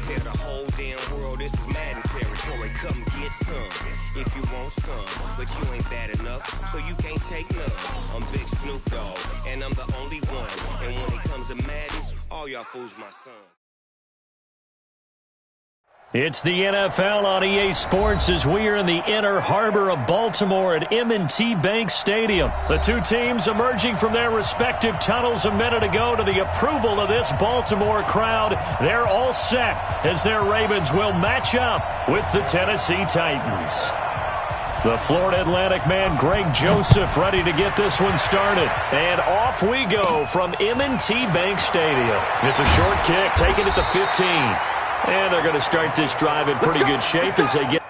Tell the whole damn world this is Madden territory. Come get some if you want some, but you ain't bad enough, so you can't take none. I'm Big Snoop Dogg, and I'm the only one. And when it comes to Madden, all y'all fools my sons. It's the NFL on EA Sports as we are in the inner harbor of Baltimore at M&T Bank Stadium. The two teams emerging from their respective tunnels a minute ago to the approval of this Baltimore crowd. They're all set as their Ravens will match up with the Tennessee Titans. The Florida Atlantic man Greg Joseph ready to get this one started. And off we go from M&T Bank Stadium. It's a short kick, taking it to 15. And they're going to start this drive in pretty good shape as they get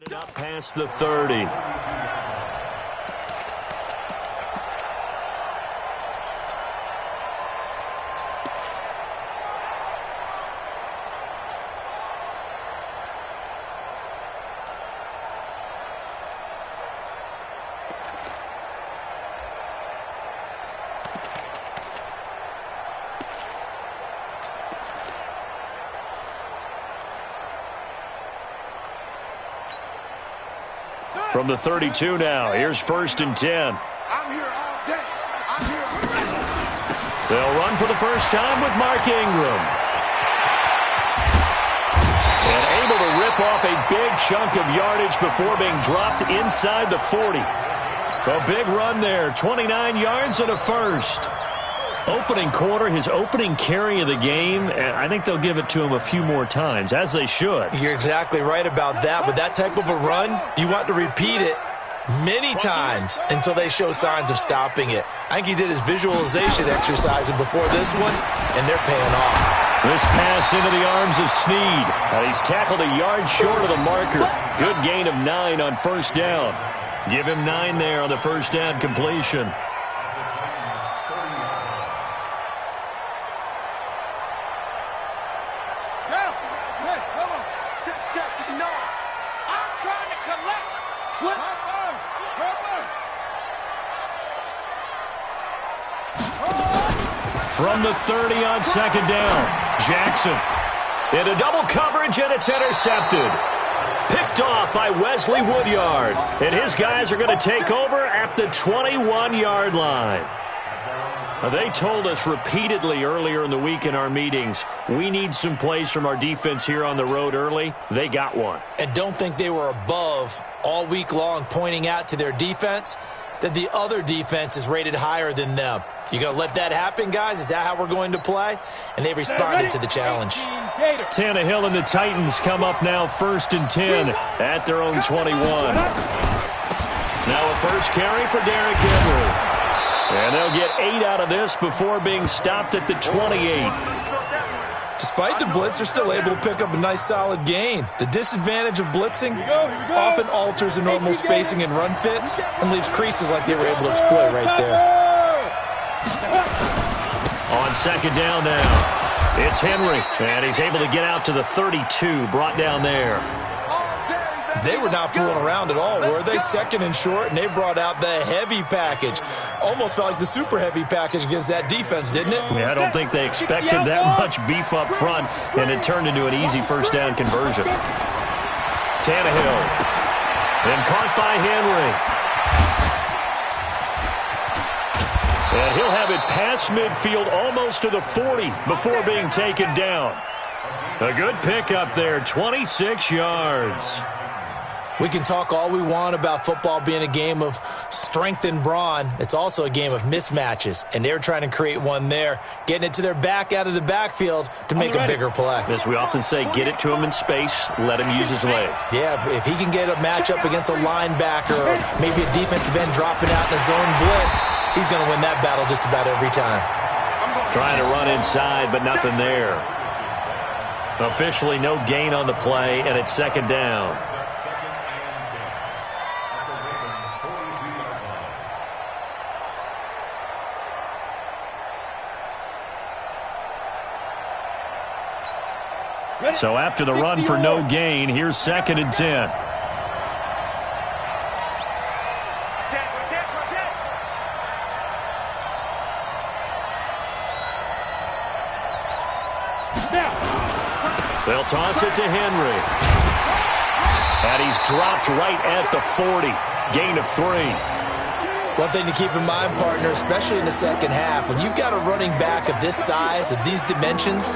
Up past the 30. From the 32 now, here's 1st and 10. I'm here all day. I'm here. They'll run for the first time with Mark Ingram. And able to rip off a big chunk of yardage before being dropped inside the 40. A big run there, 29 yards and a first. Opening quarter, his opening carry of the game, and I think they'll give it to him a few more times, as they should. You're exactly right about that. With that type of a run, you want to repeat it many times until they show signs of stopping it. I think he did his visualization exercise before this one, and they're paying off. This pass into the arms of Snead. He's tackled a yard short of the marker. Good gain of 9 on first down. Give him 9 there on the first down completion. From the 30 on second down, Jackson into double coverage, and it's intercepted. Picked off by Wesley Woodyard, and his guys are going to take over at the 21-yard line. They told us repeatedly earlier in the week in our meetings, we need some plays from our defense here on the road early. They got one. And don't think they were above all week long, pointing out to their defense that the other defense is rated higher than them. You going to let that happen, guys? Is that how we're going to play? And they responded to the challenge. Tannehill and the Titans come up now 1st and 10 at their own 21. Now a first carry for Derrick Henry. And they'll get 8 out of this before being stopped at the 28. Despite the blitz, they're still able to pick up a nice solid gain. The disadvantage of blitzing often alters the normal spacing and run fits and leaves creases like they were able to exploit right there. On second down now, it's Henry, and he's able to get out to the 32, brought down there. They were not fooling around at all, were they? Second and short, and they brought out the heavy package. Almost felt like the super heavy package against that defense, didn't it? Yeah, I don't think they expected that much beef up front, and it turned into an easy first down conversion. Tannehill, then caught by Henry. And he'll have it past midfield almost to the 40 before being taken down. A good pickup there, 26 yards. We can talk all we want about football being a game of strength and brawn. It's also a game of mismatches, and they're trying to create one there, getting it to their back out of the backfield to make a bigger play. As we often say, get it to him in space, let him use his leg. Yeah, if he can get a matchup against a linebacker or maybe a defensive end dropping out in a zone blitz, he's going to win that battle just about every time. Trying to run inside, but nothing there. Officially no gain on the play, and it's second down. So after the run for no gain, here's 2nd and 10. They'll toss it to Henry. And he's dropped right at the 40. Gain of 3. One thing to keep in mind, partner, especially in the second half, when you've got a running back of this size, of these dimensions,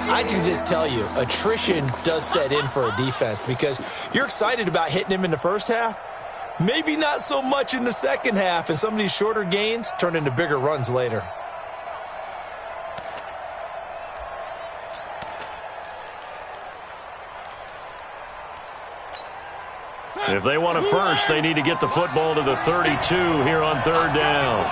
I can just tell you, attrition does set in for a defense because you're excited about hitting him in the first half. Maybe not so much in the second half, and some of these shorter gains turn into bigger runs later. If they want a first, they need to get the football to the 32 here on 3rd down.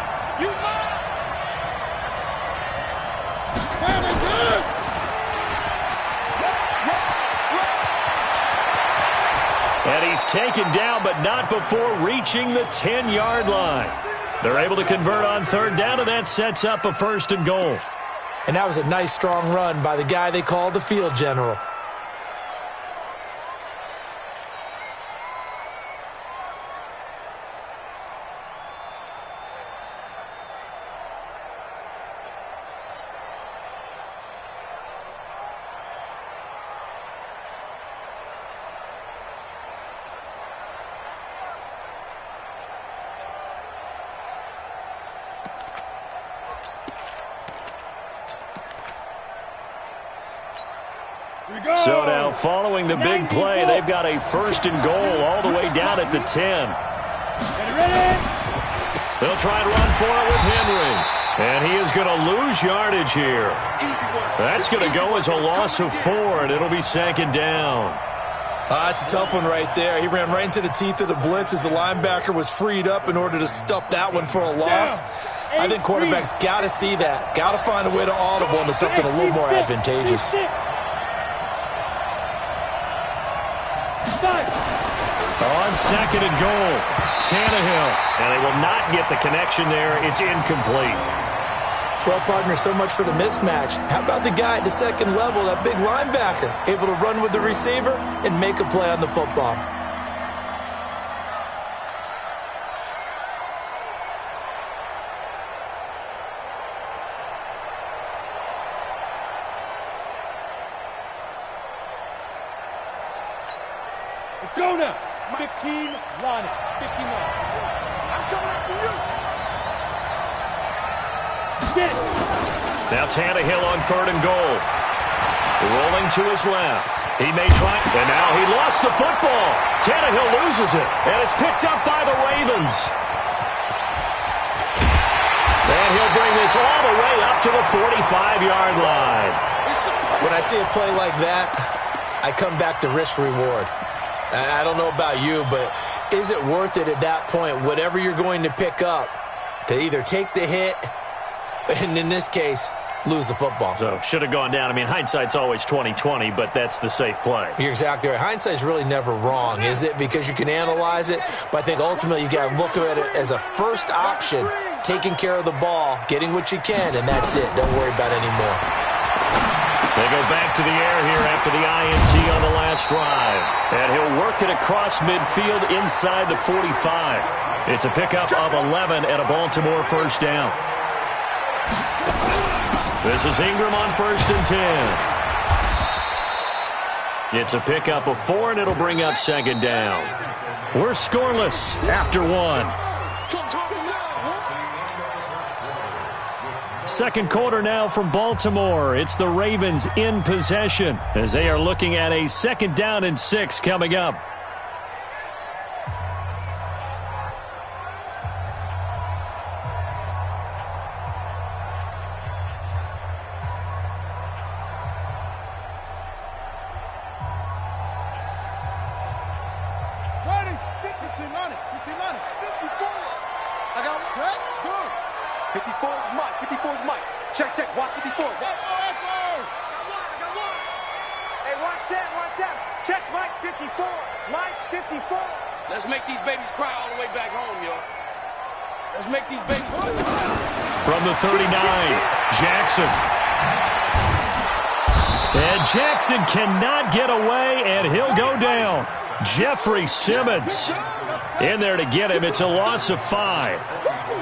And he's taken down, but not before reaching the 10-yard line. They're able to convert on third down, and that sets up a first and goal. And that was a nice, strong run by the guy they call the field general. So now, following the big play, they've got a first and goal all the way down at the 10. They'll try and run for it with Henry. And he is going to lose yardage here. That's going to go as a loss of 4, and it'll be second down. That's a tough one right there. He ran right into the teeth of the blitz as the linebacker was freed up in order to stuff that one for a loss. I think quarterbacks got to see that. Got to find a way to audible into something a little more advantageous. On second and goal, Tannehill. And they will not get the connection there. It's incomplete. Well, partner, so much for the mismatch. How about the guy at the second level, that big linebacker, able to run with the receiver and make a play on the football? Let's go now. 15 line. 15 line. I'm coming after you. Now Tannehill on third and goal. Rolling to his left. He may try, and now he lost the football. Tannehill loses it, and it's picked up by the Ravens. And he'll bring this all the way up to the 45-yard line. When I see a play like that, I come back to risk-reward. I don't know about you, but is it worth it at that point, whatever you're going to pick up, to either take the hit, and in this case, lose the football? So, should have gone down. I mean, hindsight's always 20/20, but that's the safe play. You're exactly right. Hindsight's really never wrong, is it? Because you can analyze it, but I think ultimately you got to look at it as a first option, taking care of the ball, getting what you can, and that's it. Don't worry about it anymore. They go back to the air here after the INT on the last drive. And he'll work it across midfield inside the 45. It's a pickup of 11 and a Baltimore first down. This is Ingram on first and 10. It's a pickup of 4, and it'll bring up second down. We're scoreless after 1. Second quarter now from Baltimore. It's the Ravens in possession as they are looking at a 2nd down and 6 coming up. Ready? 15 on it. 54. I got one. Good. 54 is Mike. 54 is Mike. Check. Watch 54. Let's go. I got one. Hey, watch that. Check Mike 54. Mike 54. Let's make these babies cry all the way back home, yo. Let's make these babies. From the 39, Jackson. And Jackson cannot get away, and he'll go down. Jeffrey Simmons in there to get him. It's a loss of 5.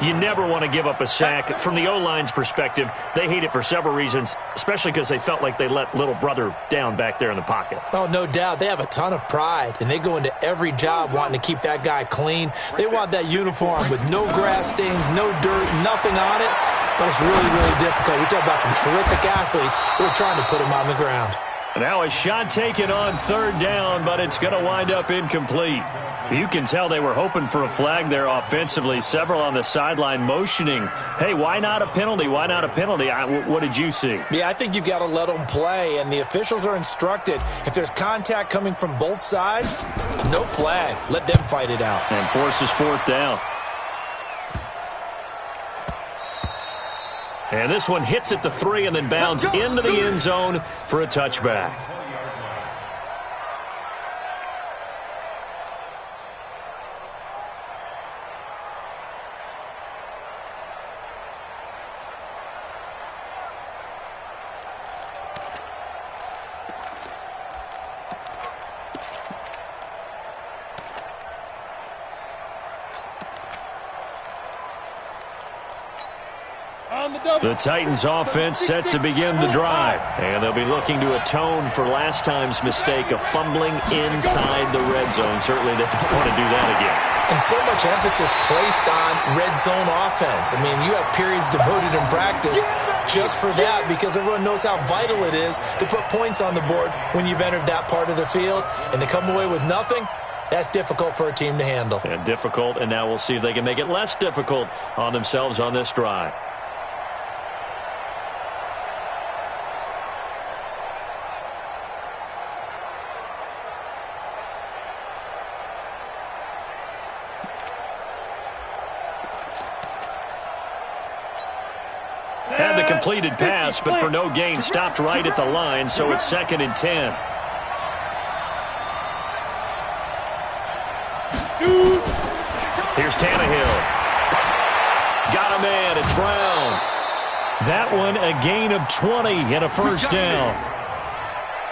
You never want to give up a sack. From the O-line's perspective, they hate it for several reasons, especially because they felt like they let little brother down back there in the pocket. Oh, no doubt. They have a ton of pride, and they go into every job wanting to keep that guy clean. They want that uniform with no grass stains, no dirt, nothing on it. But it's really, really difficult. We talk about some terrific athletes who are trying to put him on the ground. Now a shot taken on third down, but it's going to wind up incomplete. You can tell they were hoping for a flag there offensively. Several on the sideline motioning, hey, why not a penalty? Why not a penalty? What did you see? Yeah, I think you've got to let them play, and the officials are instructed. If there's contact coming from both sides, no flag. Let them fight it out. And forces 4th down. And this one hits at the 3 and then bounds into the end zone for a touchback. The Titans offense set to begin the drive. And they'll be looking to atone for last time's mistake of fumbling inside the red zone. Certainly they don't want to do that again. And so much emphasis placed on red zone offense. I mean, you have periods devoted in practice just for that because everyone knows how vital it is to put points on the board when you've entered that part of the field. And to come away with nothing, that's difficult for a team to handle. And difficult, and now we'll see if they can make it less difficult on themselves on this drive. Had the completed pass, but for no gain, stopped right at the line, so it's 2nd and 10. Here's Tannehill. Got a man. It's Brown. That one a gain of 20 and a first down.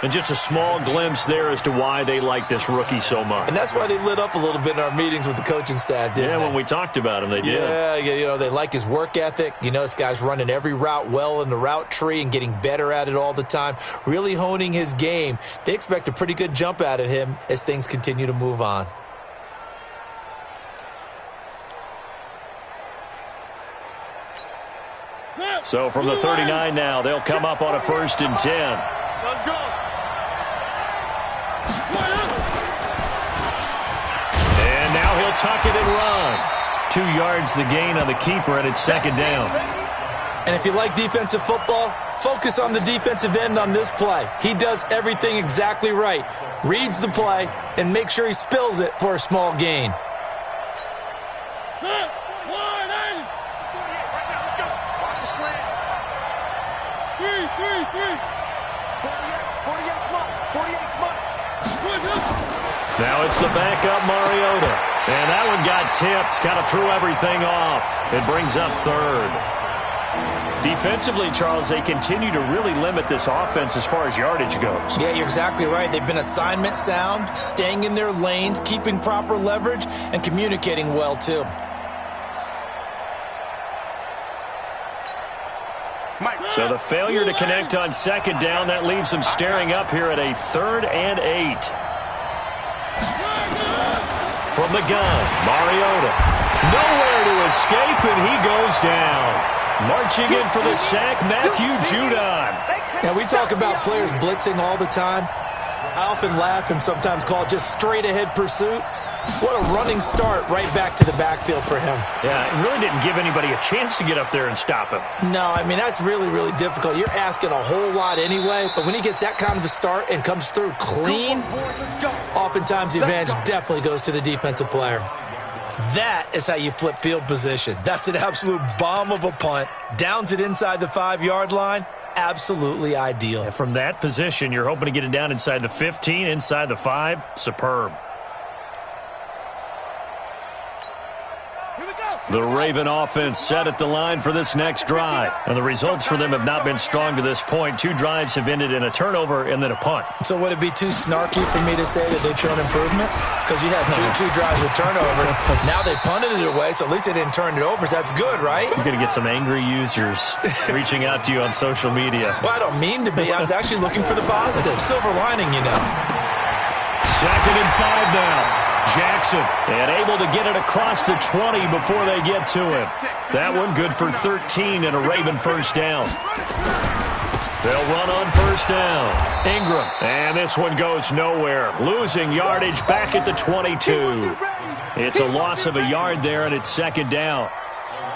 And just a small glimpse there as to why they like this rookie so much. And that's why they lit up a little bit in our meetings with the coaching staff, didn't they? Yeah, when we talked about him, they did. Yeah, you know, they like his work ethic. You know, this guy's running every route well in the route tree and getting better at it all the time, really honing his game. They expect a pretty good jump out of him as things continue to move on. So from the 39 now, they'll come up on a 1st and 10. Let's go. And now he'll tuck it and run. 2 yards the gain on the keeper, and it's 2nd down. And if you like defensive football, focus on the defensive end on this play. He does everything exactly right. Reads the play and make sure he spills it for a small gain. Now it's the backup Mariota. And that one got tipped. Kind of threw everything off. It brings up 3rd. Defensively, Charles, they continue to really limit this offense as far as yardage goes. Yeah, you're exactly right. They've been assignment sound, staying in their lanes, keeping proper leverage, and communicating well, too. So the failure to connect on 2nd down, that leaves them staring up here at a 3rd and 8. From the gun, Mariota. Nowhere to escape, and he goes down. Marching in for the sack, Matthew Judon. Now, we talk about players blitzing all the time. I often laugh and sometimes call it just straight-ahead pursuit. What a running start right back to the backfield for him. Yeah, it really didn't give anybody a chance to get up there and stop him. No, I mean, that's really, really difficult. You're asking a whole lot anyway, but when he gets that kind of a start and comes through clean, oftentimes the advantage definitely goes to the defensive player. That is how you flip field position. That's an absolute bomb of a punt. Downs it inside the 5-yard line. Absolutely ideal. And from that position, you're hoping to get it down inside the 15, inside the 5. Superb. The Raven offense set at the line for this next drive. And the results for them have not been strong to this point. 2 drives have ended in a turnover and then a punt. So would it be too snarky for me to say that they've shown improvement? Because you had two drives with turnovers. Now they punted it away, so at least they didn't turn it over. So that's good, right? You're going to get some angry users reaching out to you on social media. Well, I don't mean to be. I was actually looking for the positive. Silver lining, you know. 2nd and 5 now. Jackson, and able to get it across the 20 before they get to him. That one good for 13 and a Raven first down. They'll run on first down. Ingram, and this one goes nowhere. Losing yardage back at the 22. It's a loss of a yard there, and it's 2nd down.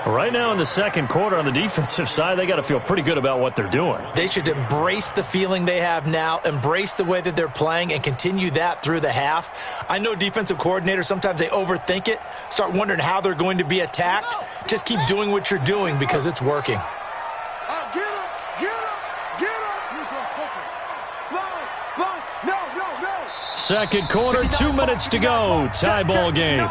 Right now in the 2nd quarter on the defensive side, they got to feel pretty good about what they're doing. They should embrace the feeling they have now, embrace the way that they're playing, and continue that through the half. I know defensive coordinators, sometimes they overthink it, start wondering how they're going to be attacked. Just keep doing what you're doing because it's working. Get him! Get him! Get him! Slow! No! 2nd quarter, 2 minutes to go. Tie ball game.